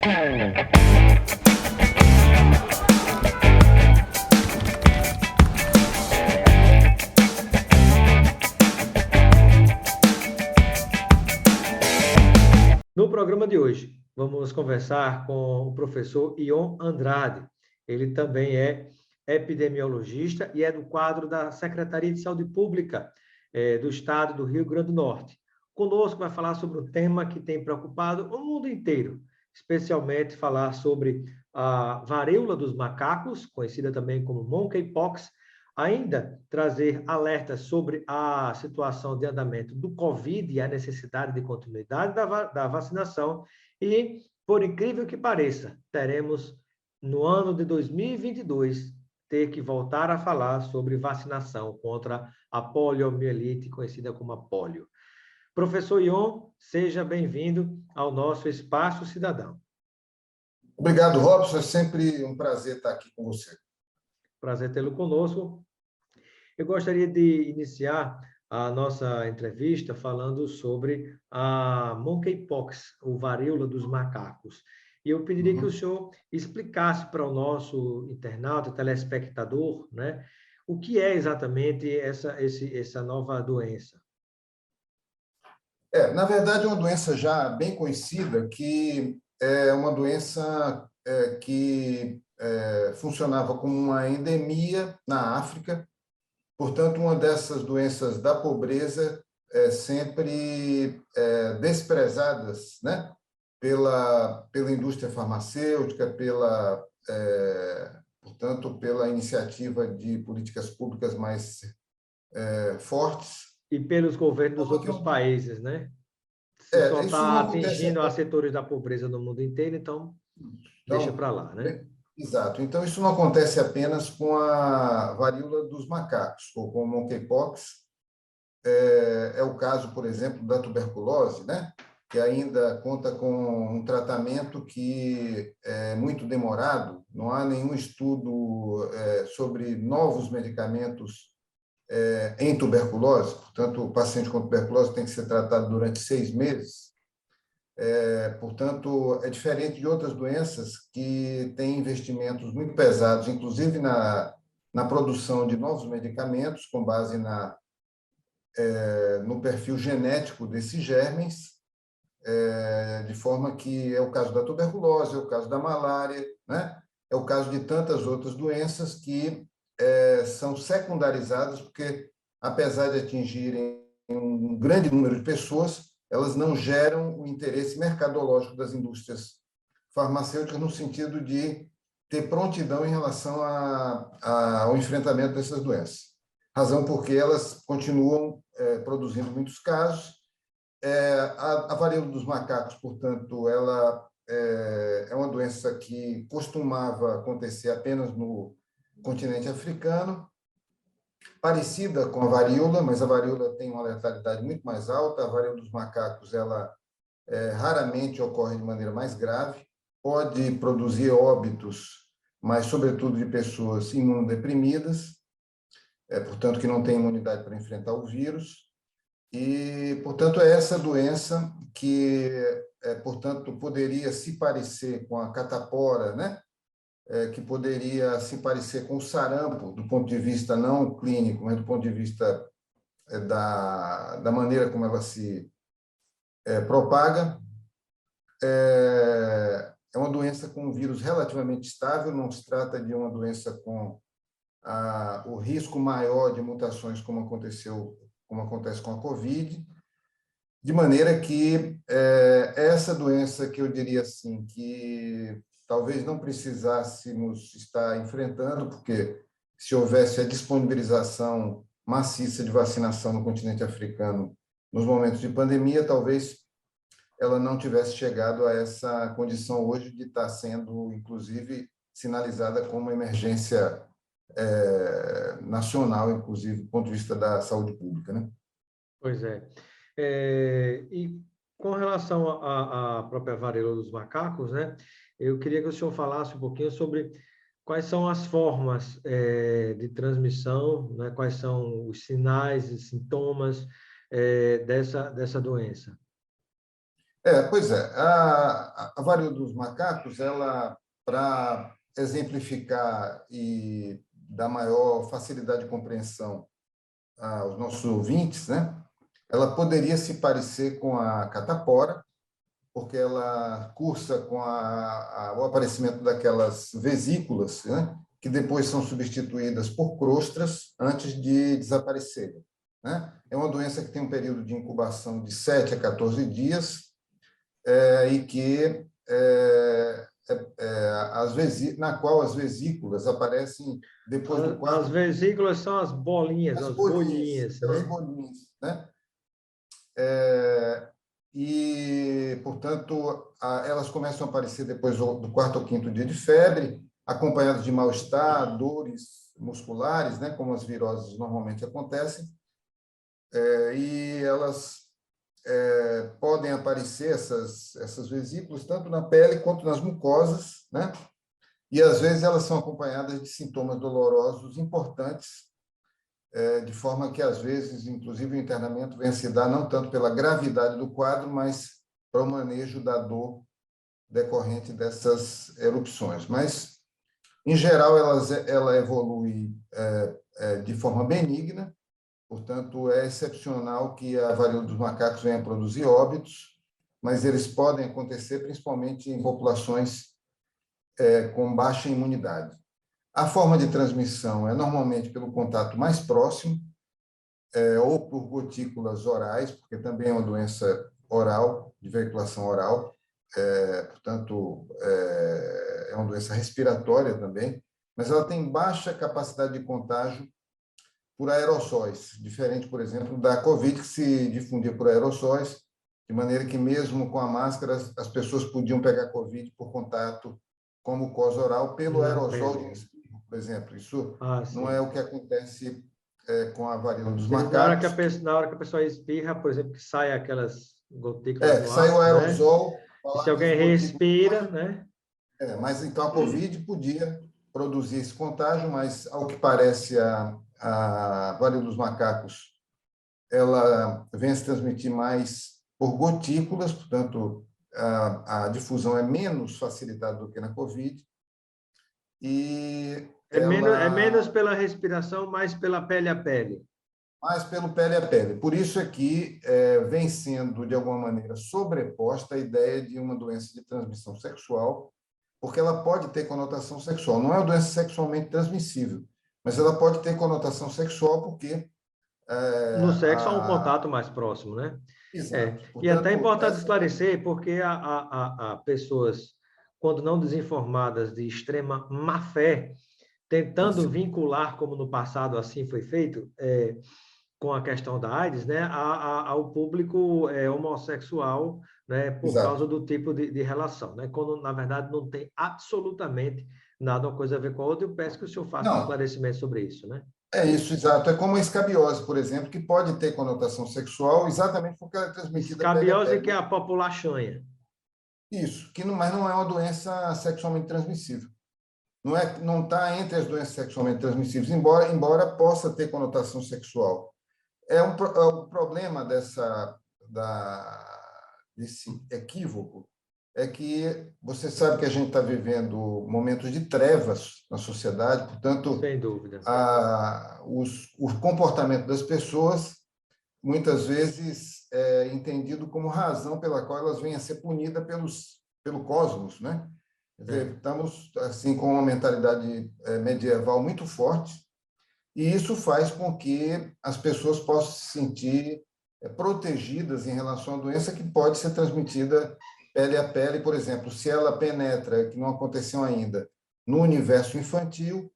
No programa de hoje, vamos conversar com o professor Ion Andrade. Ele também é epidemiologista e é do quadro da Secretaria de Saúde Pública do Estado do Rio Grande do Norte. Conosco vai falar sobre um tema que tem preocupado o mundo inteiro, especialmente falar sobre a varíola dos macacos, conhecida também como monkeypox, ainda trazer alertas sobre a situação de andamento do Covid e a necessidade de continuidade da vacinação e, por incrível que pareça, teremos, no ano de 2022, ter que voltar a falar sobre vacinação contra a poliomielite, conhecida como a polio. Professor Ion, seja bem-vindo ao nosso Espaço Cidadão. Obrigado, Robson. É sempre um prazer estar aqui com você. Prazer tê-lo conosco. Eu gostaria de iniciar a nossa entrevista falando sobre a monkeypox, ou varíola dos macacos. E eu pediria que o senhor explicasse para o nosso internauta, telespectador, né, o que é exatamente essa nova doença. Na verdade, é uma doença já bem conhecida, que é uma doença que funcionava como uma endemia na África. Portanto, uma dessas doenças da pobreza sempre desprezadas, né, pela indústria farmacêutica, portanto, pela iniciativa de políticas públicas mais fortes. E pelos governos dos outros países, né? Se só Isso não está acontece. atingindo a setores da pobreza no mundo inteiro, então deixa para lá, né? Exato. Então, isso não acontece apenas com a varíola dos macacos, ou com o monkeypox. É o caso, por exemplo, da tuberculose, né? Que ainda conta com um tratamento que é muito demorado. Não há nenhum estudo sobre novos medicamentos em tuberculose. Portanto, o paciente com tuberculose tem que ser tratado durante 6 meses. Portanto, é diferente de outras doenças que têm investimentos muito pesados, inclusive na produção de novos medicamentos, com base no perfil genético desses germes, de forma que é o caso da tuberculose, é o caso da malária, né? É o caso de tantas outras doenças que são secundarizadas, porque, apesar de atingirem um grande número de pessoas, elas não geram o interesse mercadológico das indústrias farmacêuticas no sentido de ter prontidão em relação ao enfrentamento dessas doenças. Razão porque elas continuam produzindo muitos casos. A varíola dos macacos, portanto, ela é uma doença que costumava acontecer apenas no continente africano, parecida com a varíola, mas a varíola tem uma letalidade muito mais alta. A varíola dos macacos, ela raramente ocorre de maneira mais grave, pode produzir óbitos, mas, sobretudo, de pessoas imunodeprimidas, portanto, que não têm imunidade para enfrentar o vírus. E, portanto, é essa doença que, portanto, poderia se parecer com a catapora, né? Que poderia se parecer com o sarampo, do ponto de vista não clínico, mas do ponto de vista da maneira como ela se propaga. É uma doença com um vírus relativamente estável, não se trata de uma doença com o risco maior de mutações como acontece com a Covid, de maneira que essa doença que eu diria assim, que talvez não precisássemos estar enfrentando, porque se houvesse a disponibilização maciça de vacinação no continente africano nos momentos de pandemia, talvez ela não tivesse chegado a essa condição hoje de estar sendo, inclusive, sinalizada como emergência nacional, inclusive, do ponto de vista da saúde pública, né? Pois é. E com relação à própria varíola dos macacos, né, eu queria que o senhor falasse um pouquinho sobre quais são as formas de transmissão, né, quais são os sinais e sintomas dessa doença. Pois é. A varíola dos macacos, ela, para exemplificar e dar maior facilidade de compreensão aos nossos ouvintes, né? Ela poderia se parecer com a catapora, porque ela cursa com o aparecimento daquelas vesículas, né? Que depois são substituídas por crostras antes de desaparecerem, né? É uma doença que tem um período de incubação de 7 a 14 dias, e que na qual as vesículas aparecem depois do As quarto. vesículas são as bolinhas, As as bolinhas, bolhinhas, aquelas né? bolinhas, né? E, portanto, elas começam a aparecer depois do quarto ou quinto dia de febre, acompanhadas de mal-estar, dores musculares, né, como as viroses normalmente acontecem, e elas podem aparecer, essas vesículas, tanto na pele quanto nas mucosas, né? E, às vezes, elas são acompanhadas de sintomas dolorosos importantes, de forma que, às vezes, inclusive, o internamento vem a se dar não tanto pela gravidade do quadro, mas para o manejo da dor decorrente dessas erupções. Mas, em geral, ela evolui de forma benigna, portanto, é excepcional que a varíola dos macacos venha a produzir óbitos, mas eles podem acontecer principalmente em populações com baixa imunidade. A forma de transmissão é normalmente pelo contato mais próximo, ou por gotículas orais, porque também é uma doença oral, de veiculação oral, portanto, é uma doença respiratória também, mas ela tem baixa capacidade de contágio por aerossóis, diferente, por exemplo, da Covid, que se difundia por aerossóis, de maneira que, mesmo com a máscara, as pessoas podiam pegar Covid por contato com mucosa oral pelo Na aerossol de pele. um espirro, por exemplo. Isso Ah, não é sim. o que acontece com a varíola dos Sim, macacos. na hora que a pessoa espirra, por exemplo, que sai aquelas gotículas no Sai o ar, né? aerosol, E se falar que as alguém gotículas. respira, né? Mas então a Covid podia produzir esse contágio, mas, ao que parece, a varíola dos macacos, ela vem a se transmitir mais por gotículas, portanto, a difusão é menos facilitada do que na Covid, e É menos ela pela respiração, mais pela pele a pele. mais pelo pele a pele. Por isso é que vem sendo, de alguma maneira, sobreposta a ideia de uma doença de transmissão sexual, porque ela pode ter conotação sexual. Não é uma doença sexualmente transmissível, mas ela pode ter conotação sexual porque No sexo há um a... contato mais próximo, né? Exato. E até é Portanto, importante esclarecer, porque há pessoas, quando não desinformadas, de extrema má fé, tentando isso, vincular, como no passado assim foi feito, com a questão da AIDS, né, ao público homossexual, né, por causa exato. do tipo de relação, né, quando, na verdade, não tem absolutamente nada uma coisa a ver com a outra. Eu peço que o senhor faça um Não, esclarecimento sobre isso, né? é isso, exato. É como a escabiose, por exemplo, que pode ter conotação sexual exatamente porque ela é transmitida pele a Escabiose, que é pele. a populachanha. Isso, mas não é uma doença sexualmente transmissível. Não está entre as doenças sexualmente transmissíveis, embora possa ter conotação sexual. O problema desse equívoco é que você sabe que a gente está vivendo momentos de trevas na sociedade, portanto, Sem dúvida. o comportamento das pessoas muitas vezes é entendido como razão pela qual elas vêm a ser punidas pelo cosmos, né? Quer dizer, estamos assim com uma mentalidade medieval muito forte, e isso faz com que as pessoas possam se sentir protegidas em relação à doença que pode ser transmitida pele a pele. Por exemplo, se ela penetra, que não aconteceu ainda, no universo infantil,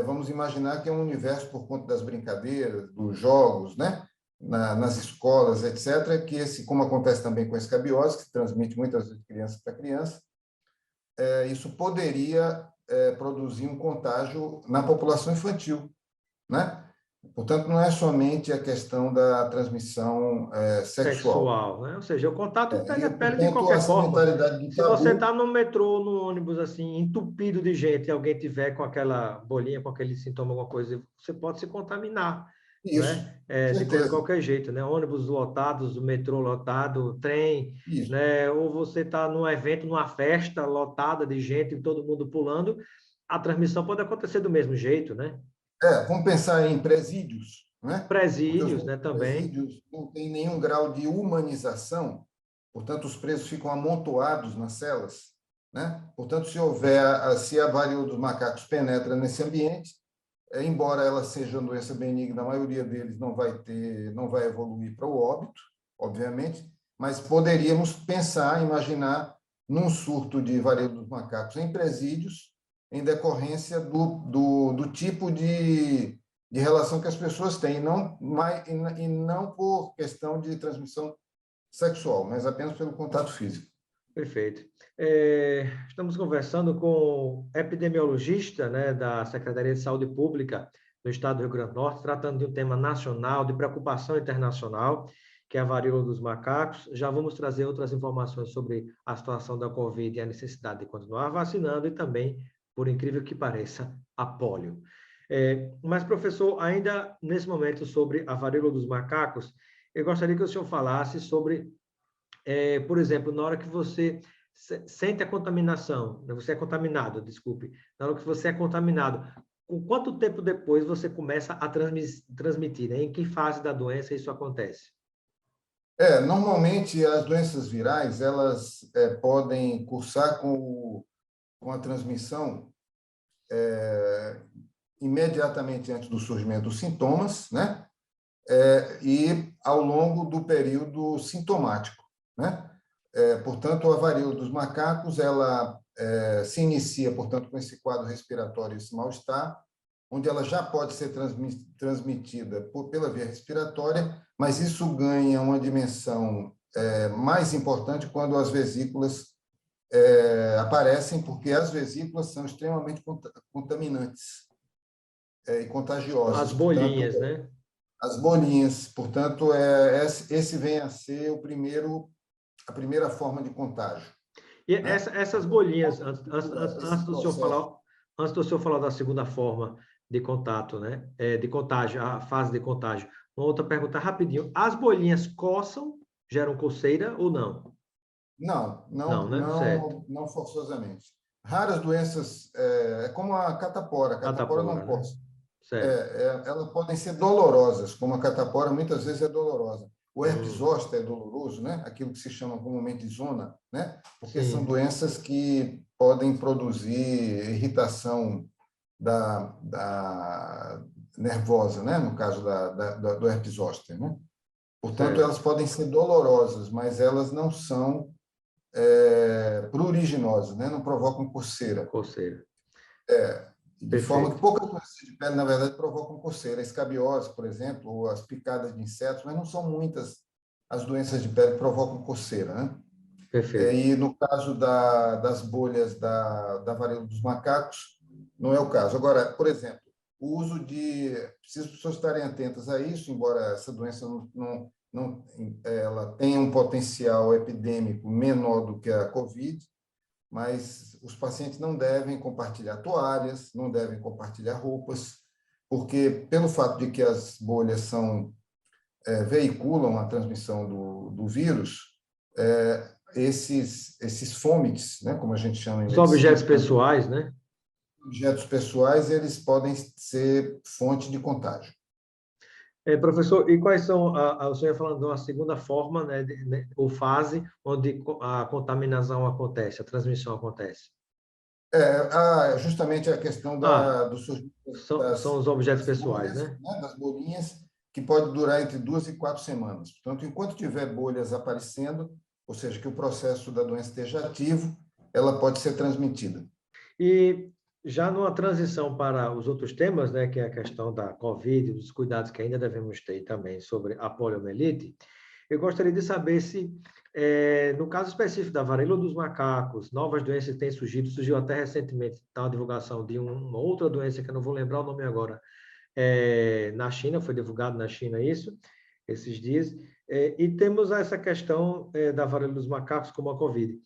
vamos imaginar que é um universo por conta das brincadeiras, dos jogos, né? Nas escolas, etc., que como acontece também com a escabiose, que se transmite muitas vezes de criança para criança, isso poderia produzir um contágio na população infantil, né? Portanto, não é somente a questão da transmissão sexual. Sexual, né? Ou seja, o contato pele a E, pele de portanto, qualquer essa forma. mentalidade de Se você está tabu, no metrô, no ônibus, assim, entupido de gente, e alguém tiver com aquela bolinha, com aquele sintoma, alguma coisa, você pode se contaminar. Isso, né? com De certeza. qualquer jeito, né? Ônibus lotados, o metrô lotado, trem, Isso. né? Ou você está num evento, numa festa lotada de gente, todo mundo pulando, a transmissão pode acontecer do mesmo jeito, né? Vamos pensar em presídios, né? Porque os Presídios, né? Também. presídios não têm nenhum grau de humanização, portanto, os presos ficam amontoados nas celas, né? Portanto, se a varíola dos macacos penetra nesse ambiente, embora ela seja uma doença benigna, a maioria deles não vai evoluir para o óbito, obviamente, mas poderíamos pensar, imaginar num surto de varíola dos macacos em presídios, em decorrência do tipo de relação que as pessoas têm, e não por questão de transmissão sexual, mas apenas pelo contato físico. Perfeito. Estamos conversando com o epidemiologista, né, da Secretaria de Saúde Pública do Estado do Rio Grande do Norte, tratando de um tema nacional, de preocupação internacional, que é a varíola dos macacos. Já vamos trazer outras informações sobre a situação da Covid e a necessidade de continuar vacinando e também, por incrível que pareça, a pólio. Mas, professor, ainda nesse momento sobre a varíola dos macacos, eu gostaria que o senhor falasse sobre por exemplo, na hora que você sente a contaminação, né, você é contaminado, desculpe, na hora que você é contaminado, com quanto tempo depois você começa a transmitir, né? Em que fase da doença isso acontece? Normalmente as doenças virais elas podem cursar com a transmissão imediatamente antes do surgimento dos sintomas, né? E ao longo do período sintomático, né? Portanto, a varíola dos macacos ela se inicia, portanto, com esse quadro respiratório, esse mal-estar, onde ela já pode ser transmitida pela via respiratória, mas isso ganha uma dimensão mais importante quando as vesículas aparecem, porque as vesículas são extremamente contaminantes e As contagiosas. Portanto, bolinhas, né? as bolinhas, portanto, esse vem a ser a primeira forma de contágio, E né? essas Então, bolinhas, esse processo. antes do senhor falar da segunda forma de contato, né? De contágio, a fase de contágio. Uma outra pergunta rapidinho. As bolinhas coçam, geram coceira ou não? Não, Não, né? Certo. não forçosamente. Raras doenças, como a catapora não Catapora, né? coça. Certo. Elas podem ser dolorosas, como a catapora muitas vezes é dolorosa. O herpes Hum, zoster é doloroso, né? Aquilo que se chama comumente de zona, né? Porque são sim, doenças que podem produzir irritação da nervosa, né? No caso do herpes zoster, né? Portanto, elas certo. podem ser dolorosas, mas elas não são pruriginosas, né? Não provocam coceira. Coceira. De forma que Perfeito. poucas doenças de pele, na verdade, provocam coceira. A escabiose, por exemplo, ou as picadas de insetos, mas não são muitas as doenças de pele que provocam coceira, né? Perfeito. E no caso das bolhas da varíola dos macacos, não é o caso. Agora, por exemplo, o uso de... Preciso as pessoas estarem atentas a isso, embora essa doença ela tenha um potencial epidêmico menor do que a Covid, mas os pacientes não devem compartilhar toalhas, não devem compartilhar roupas, porque pelo fato de que as bolhas veiculam a transmissão do vírus, esses fomites, né, como a gente chama em Os objetos medicina, portanto, pessoais, né? objetos pessoais, eles podem ser fonte de contágio. Professor, e quais são, o senhor ia falando de uma segunda forma, né, ou fase, onde a contaminação acontece, a transmissão acontece? Justamente a questão Ah, do surgimento são os objetos das pessoais, bolhas, né? né, das bolinhas, que pode durar entre 2 e 4 semanas. Portanto, enquanto tiver bolhas aparecendo, ou seja, que o processo da doença esteja ativo, ela pode ser transmitida. E já numa transição para os outros temas, né, que é a questão da Covid, dos cuidados que ainda devemos ter também sobre a poliomielite, eu gostaria de saber se, no caso específico da varíola dos macacos, novas doenças têm surgido, surgiu até recentemente tá, a divulgação de uma outra doença que eu não vou lembrar o nome agora, na China, foi divulgado na China isso, esses dias, e temos essa questão da varíola dos macacos como a Covid.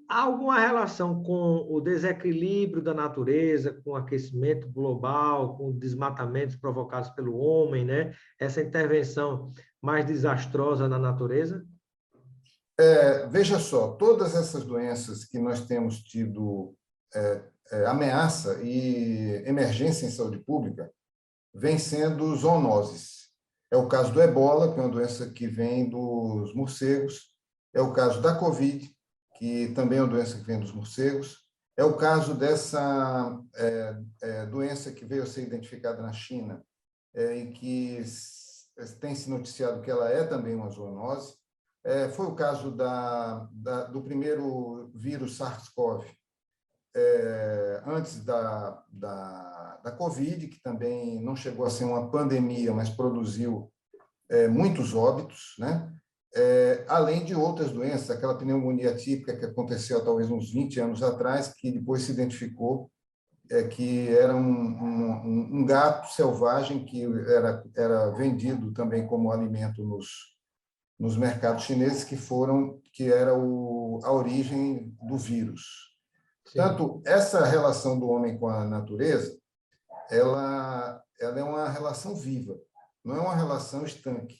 Há alguma relação com o desequilíbrio da natureza, com o aquecimento global, com desmatamentos provocados pelo homem, né? Essa intervenção mais desastrosa na natureza? Veja só, todas essas doenças que nós temos tido ameaça e emergência em saúde pública vêm sendo zoonoses. É o caso do ebola, que é uma doença que vem dos morcegos. É o caso da Covid, que também é uma doença que vem dos morcegos. É o caso dessa doença que veio a ser identificada na China, e que tem se noticiado que ela é também uma zoonose. Foi o caso do primeiro vírus SARS-CoV, antes da Covid, que também não chegou a ser uma pandemia, mas produziu muitos óbitos, né? Além de outras doenças, aquela pneumonia típica que aconteceu talvez uns 20 anos atrás, que depois se identificou que era um gato selvagem que era vendido também como alimento nos mercados chineses, que era a origem do vírus. Sim, Portanto, essa relação do homem com a natureza, ela é uma relação viva, não é uma relação estanque.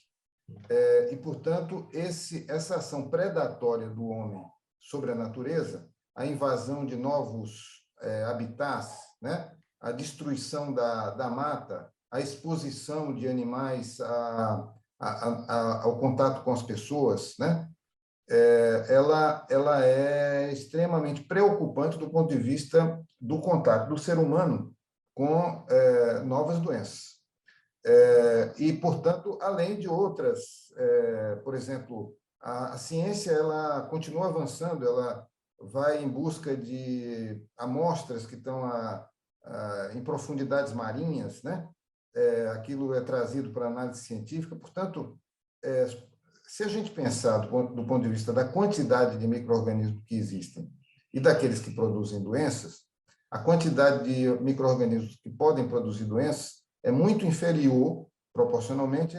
E, portanto, essa ação predatória do homem sobre a natureza, a invasão de novos habitats, né? A destruição da mata, a exposição de animais ao contato com as pessoas, né? Ela é extremamente preocupante do ponto de vista do contato do ser humano com novas doenças. E, portanto, além de outras, por exemplo, a ciência ela continua avançando, ela vai em busca de amostras que estão em profundidades marinhas, né? Aquilo é trazido para análise científica, portanto, se a gente pensar do ponto de vista da quantidade de micro-organismos que existem e daqueles que produzem doenças, a quantidade de micro-organismos que podem produzir doenças é muito inferior, proporcionalmente,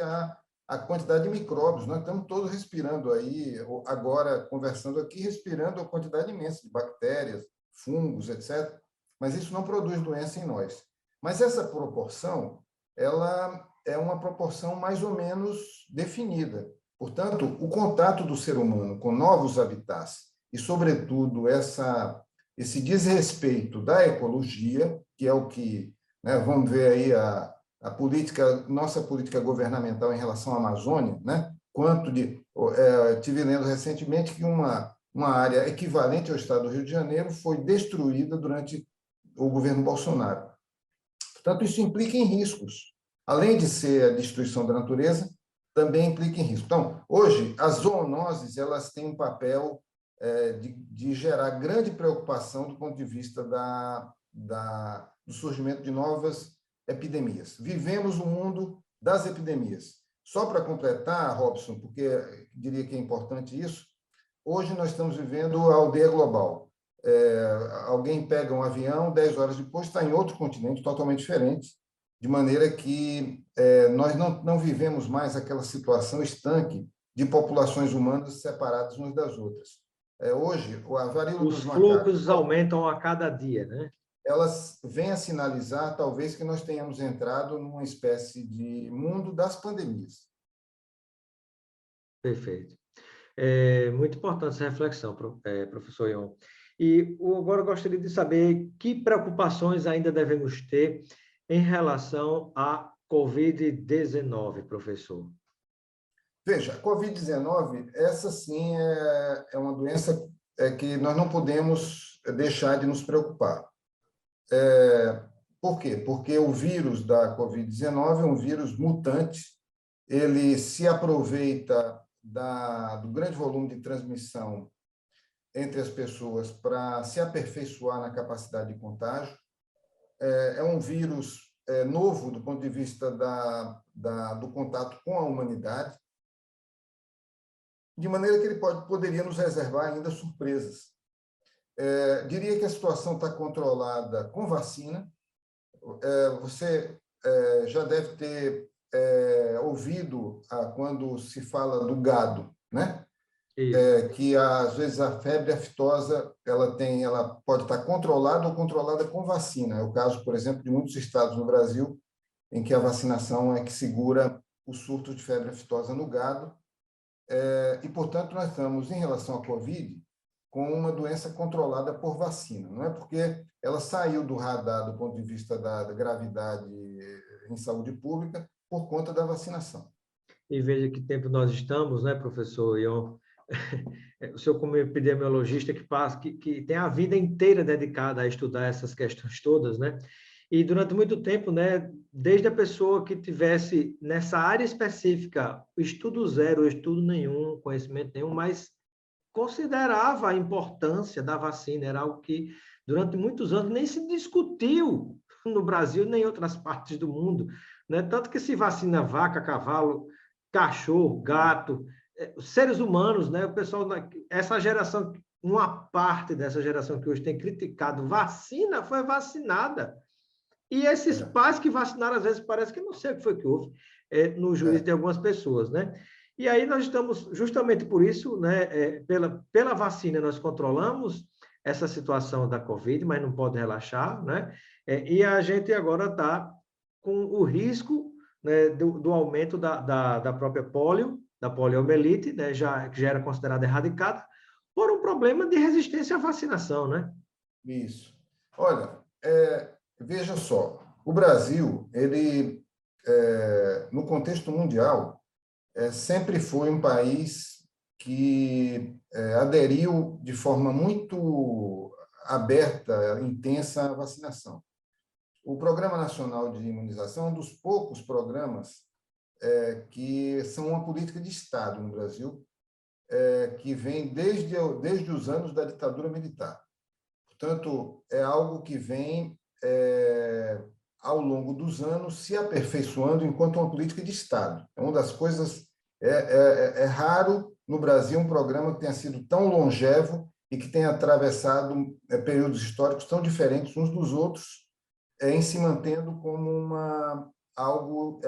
à quantidade de micróbios. Nós estamos todos respirando aí, agora, conversando aqui, respirando a quantidade imensa de bactérias, fungos, etc. Mas isso não produz doença em nós. Mas essa proporção, ela é uma proporção mais ou menos definida. Portanto, o contato do ser humano com novos habitats e, sobretudo, esse desrespeito da ecologia, que é o que, né, vamos ver aí nossa política governamental em relação à Amazônia, né? Tive lendo recentemente que uma área equivalente ao estado do Rio de Janeiro foi destruída durante o governo Bolsonaro. Portanto, isso implica em riscos. Além de ser a destruição da natureza, também implica em risco. Então, hoje, as zoonoses elas têm um papel de gerar grande preocupação do ponto de vista do surgimento de novas epidemias. Vivemos o mundo das epidemias. Só para completar, Robson, porque diria que é importante isso, hoje nós estamos vivendo a aldeia global. Alguém pega um avião, 10 horas depois está em outro continente totalmente diferente, de maneira que nós não vivemos mais aquela situação estanque de populações humanas separadas umas das outras. Hoje, a varíola os dos macacos, fluxos aumentam a cada dia, né? elas vêm a sinalizar, talvez, que nós tenhamos entrado numa espécie de mundo das pandemias. Perfeito. Muito importante essa reflexão, professor Ion. E agora eu gostaria de saber que preocupações ainda devemos ter em relação à Covid-19, professor. Veja, a Covid-19, essa sim é uma doença que nós não podemos deixar de nos preocupar. Por quê? Porque o vírus da Covid-19 é um vírus mutante, ele se aproveita do grande volume de transmissão entre as pessoas para se aperfeiçoar na capacidade de contágio. É um vírus novo do ponto de vista do contato com a humanidade, de maneira que ele poderia nos reservar ainda surpresas. Diria que a situação está controlada com vacina. Você já deve ter ouvido quando se fala do gado, né? Isso. que às vezes a febre aftosa ela pode estar controlada ou controlada com vacina. É o caso, por exemplo, de muitos estados no Brasil em que a vacinação é que segura o surto de febre aftosa no gado. E, portanto, nós estamos, em relação à Covid, com uma doença controlada por vacina. Não é porque ela saiu do radar do ponto de vista da gravidade em saúde pública por conta da vacinação. E veja que tempo nós estamos, né, professor Ion? O senhor, como epidemiologista, que tem a vida inteira dedicada a estudar essas questões todas, né? E durante muito tempo, né, desde a pessoa que tivesse nessa área específica, estudo zero, estudo nenhum, conhecimento nenhum, mas considerava a importância da vacina, era algo que durante muitos anos nem se discutiu no Brasil nem em outras partes do mundo, né? Tanto que se vacina vaca, cavalo, cachorro, gato, os seres humanos, né? O pessoal, essa geração, uma parte dessa geração que hoje tem criticado vacina, foi vacinada. E esses É, pais que vacinaram, às vezes, parece que não sei o que foi que houve no juízo de é, algumas pessoas, né? E aí nós estamos, justamente por isso, né, pela vacina nós controlamos essa situação da Covid, mas não pode relaxar, né? E a gente agora está com o risco, né, do aumento da própria polio, da poliomielite, né, que já era considerada erradicada, por um problema de resistência à vacinação, né? isso. Olha, veja só, o Brasil, no contexto mundial, sempre foi um país que aderiu de forma muito aberta, intensa à vacinação. O Programa Nacional de Imunização é um dos poucos programas que são uma política de Estado no Brasil, que vem desde os anos da ditadura militar. Portanto, é algo que vem, ao longo dos anos, se aperfeiçoando enquanto uma política de Estado. É uma das coisas. É raro no Brasil um programa que tenha sido tão longevo e que tenha atravessado períodos históricos tão diferentes uns dos outros, em se mantendo como algo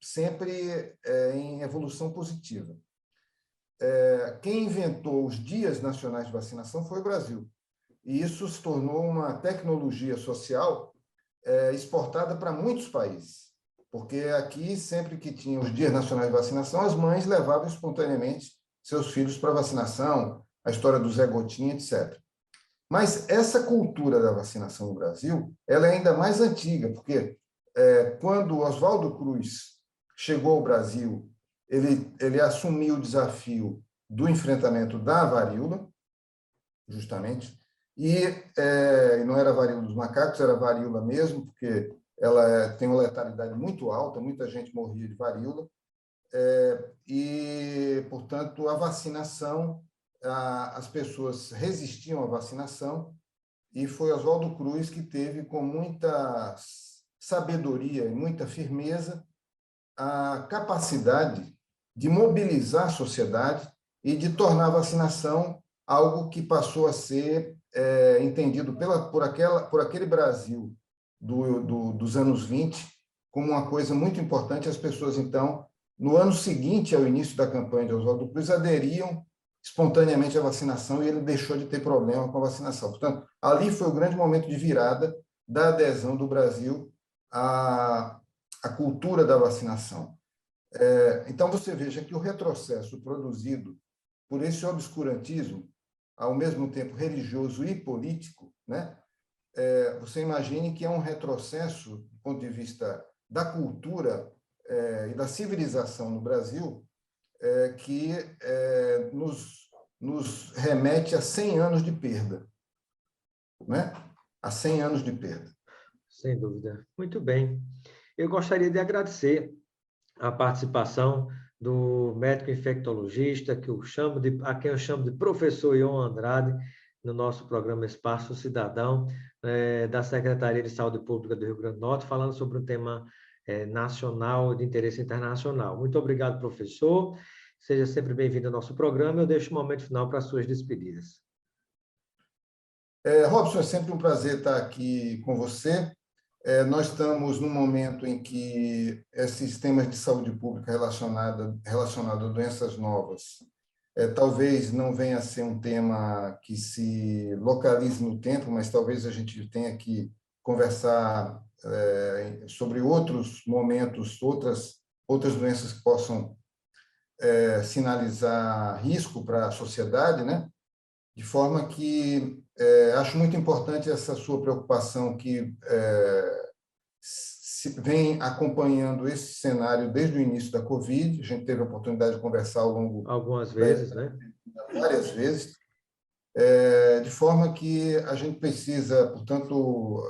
sempre em evolução positiva. Quem inventou os dias nacionais de vacinação foi o Brasil. E isso se tornou uma tecnologia social exportada para muitos países. Porque aqui, sempre que tinha os dias nacionais de vacinação, as mães levavam espontaneamente seus filhos para vacinação, a história do Zé Gotinha, etc. Mas essa cultura da vacinação no Brasil, ela é ainda mais antiga, porque quando Oswaldo Cruz chegou ao Brasil, ele assumiu o desafio do enfrentamento da varíola, justamente, e não era varíola dos macacos, era varíola mesmo, porque ela tem uma letalidade muito alta, muita gente morria de varíola, e, portanto, a vacinação, as pessoas resistiam à vacinação, e foi Oswaldo Cruz que teve, com muita sabedoria e muita firmeza, a capacidade de mobilizar a sociedade e de tornar a vacinação algo que passou a ser entendido por aquele Brasil dos anos 20 como uma coisa muito importante. As pessoas, então, no ano seguinte ao início da campanha de Oswaldo Cruz, aderiam espontaneamente à vacinação e ele deixou de ter problema com a vacinação. Portanto, ali foi o grande momento de virada da adesão do Brasil à cultura da vacinação. Então, você veja que o retrocesso produzido por esse obscurantismo, ao mesmo tempo religioso e político, né? Você imagine que é um retrocesso do ponto de vista da cultura e da civilização no Brasil, que nos remete a 100 anos de perda, né? A 100 anos de perda. Sem dúvida. Muito bem. Eu gostaria de agradecer a participação do médico infectologista, a quem eu chamo de professor Ion Andrade, no nosso programa Espaço Cidadão, da Secretaria de Saúde Pública do Rio Grande do Norte, falando sobre um tema nacional de interesse internacional. Muito obrigado, professor. Seja sempre bem-vindo ao nosso programa. Eu deixo o momento final para as suas despedidas. Robson, é sempre um prazer estar aqui com você. Nós estamos num momento em que esses temas de saúde pública relacionados a doenças novas Talvez não venha a ser um tema que se localize no tempo, mas talvez a gente tenha que conversar sobre outros momentos, outras doenças que possam sinalizar risco para a sociedade, né? De forma que acho muito importante essa sua preocupação que vem acompanhando esse cenário desde o início da Covid. A gente teve a oportunidade de conversar ao longo Algumas vezes, né? várias vezes, de forma que a gente precisa, portanto,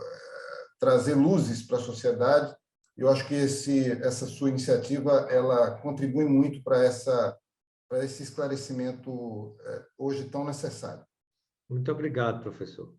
trazer luzes para a sociedade. Eu acho que essa sua iniciativa ela contribui muito para esse esclarecimento hoje tão necessário. Muito obrigado, professor.